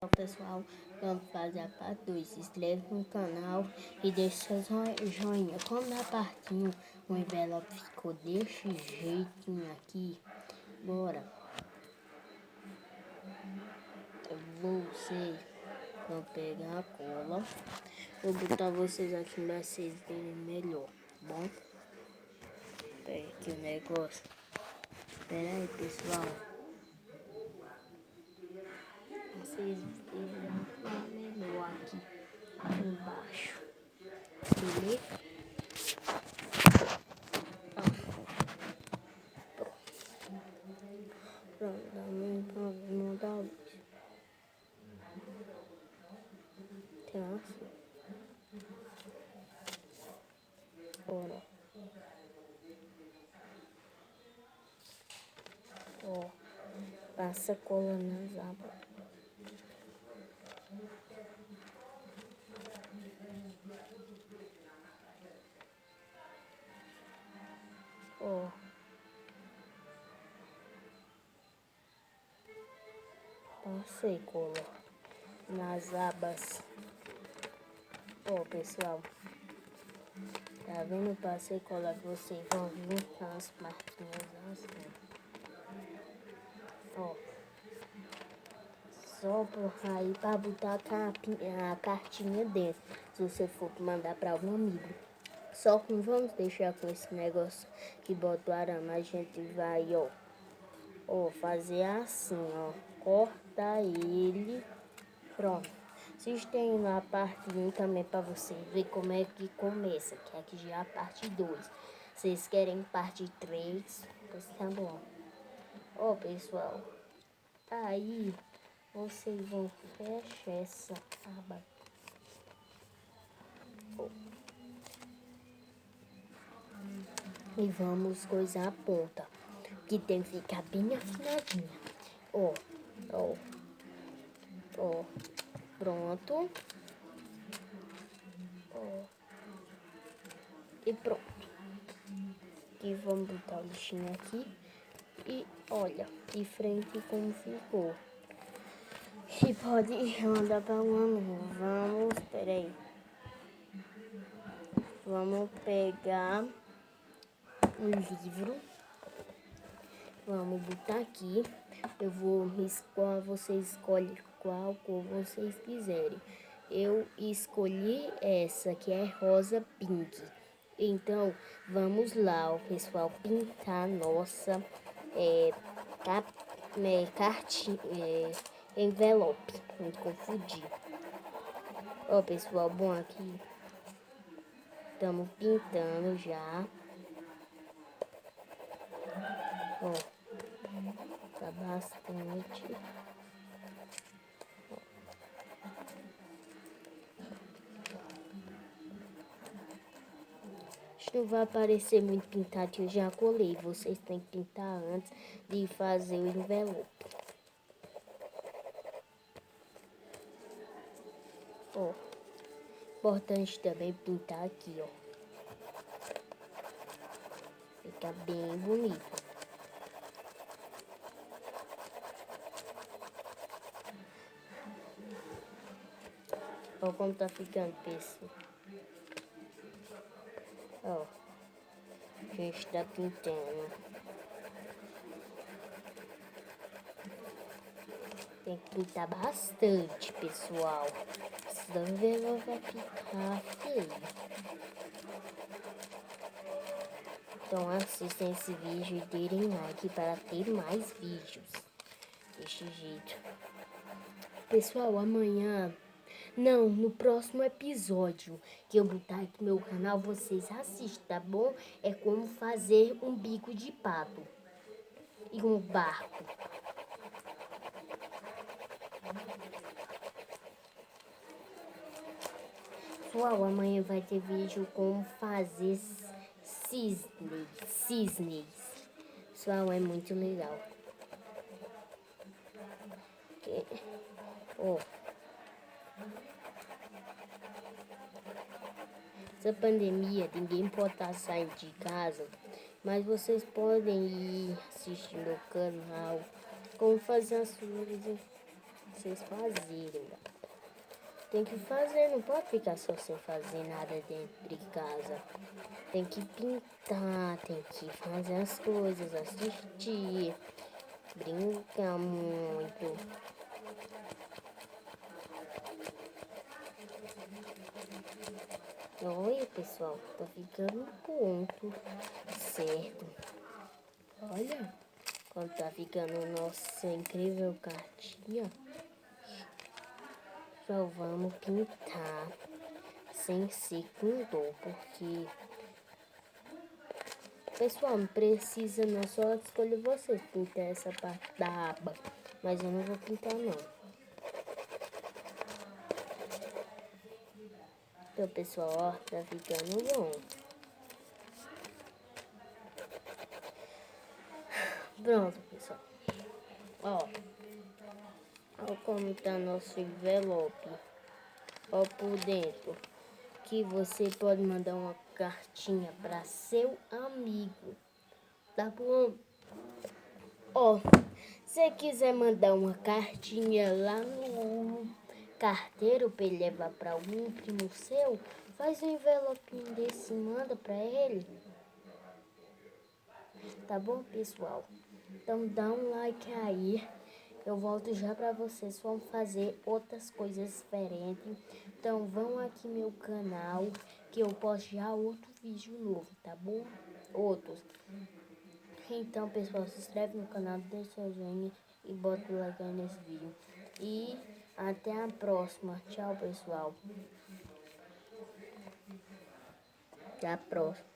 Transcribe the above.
Pessoal, vamos fazer a parte 2. Se inscreve no canal e deixa seu joinha. Como na parte 1 o envelope ficou desse jeitinho aqui, bora. Vocês vão pegar a cola. Vou botar vocês aqui para vocês verem melhor, tá bom? Pega aqui o negócio. Espera aí, pessoal. Vocês verem melhor aqui embaixo. Beleza? Pronto, vamos montar a luz. Tem assim. Ora. Ó. Passa cola nas abas. Ó. Passei cola nas abas. Ó, pessoal. Tá vendo? Passei cola que vocês vão juntar as marquinhas assim. Ó. Só por aí pra botar a cartinha dentro. Se você for mandar pra algum amigo. Só que não vamos deixar com esse negócio que bota o arame. A gente vai, ó, fazer assim, ó. Corta ele. Pronto. Vocês têm lá a parte 1 também para você ver como é que começa. Que aqui já é a parte 2. Vocês querem parte 3? Pois tá bom. Ó, pessoal. Aí vocês vão fechar essa aba. E vamos coisar a ponta. Que tem que ficar bem afinadinha. Ó, ó, ó. Pronto. Ó. E pronto. E vamos botar o lixinho aqui. E olha, de frente como ficou. E pode mandar para um amigo. Vamos, peraí. Vamos pegar um livro. Vamos botar aqui. Eu vou riscar, vocês escolhem qual cor vocês quiserem. Eu escolhi essa que é rosa pink. Então, vamos lá, o pessoal, pintar nossa envelope. Me confundi. Ó, pessoal, bom, aqui estamos pintando já. Ó, tá bastante. Acho que não vai aparecer muito pintado, que eu já colei. Vocês têm que pintar antes de fazer o envelope. Ó, importante também pintar aqui, ó. Fica bem bonito. Ó como tá ficando, pessoal. Ó, a gente tá pintando. Tem que pintar bastante, pessoal. Senão o envelope vai ficar feio. Então assistam esse vídeo e deem like para ter mais vídeos desse jeito. Pessoal, amanhã, não, no próximo episódio que eu botar aqui no meu canal, vocês assistem, tá bom? É como fazer um bico de pato e um barco. Pessoal, amanhã vai ter vídeo como fazer cisnes. Pessoal, é muito legal. Ó, essa pandemia, ninguém pode estar saindo de casa, mas vocês podem ir assistir meu canal, como fazer as flores vocês fazerem. Tem que fazer, não pode ficar só sem fazer nada dentro de casa. Tem que pintar, tem que fazer as coisas, assistir, brincar muito. Olha, pessoal, tá ficando ponto certo. Olha como tá ficando nossa incrível cartinha. Só vamos pintar sem ser com dor, porque pessoal, não precisa não, só escolher vocês pintar essa parte da aba, mas eu não vou pintar não. Então pessoal, ó, tá ficando bom. Pronto, pessoal. Ó como tá nosso envelope. Ó por dentro. Que você pode mandar uma cartinha para seu amigo. Tá bom? Ó, se você quiser mandar uma cartinha lá no carteiro para ele levar para algum primo seu, faz um envelopinho desse e manda para ele. Tá bom, pessoal? Então dá um like aí. Eu volto já para vocês. Vamos fazer outras coisas diferentes. Então vão aqui no meu canal que eu posto já outro vídeo novo, tá bom? Outros. Então, pessoal, se inscreve no canal, deixa o joinha e bota o like aí nesse vídeo. E até a próxima. Tchau, pessoal. Até a próxima.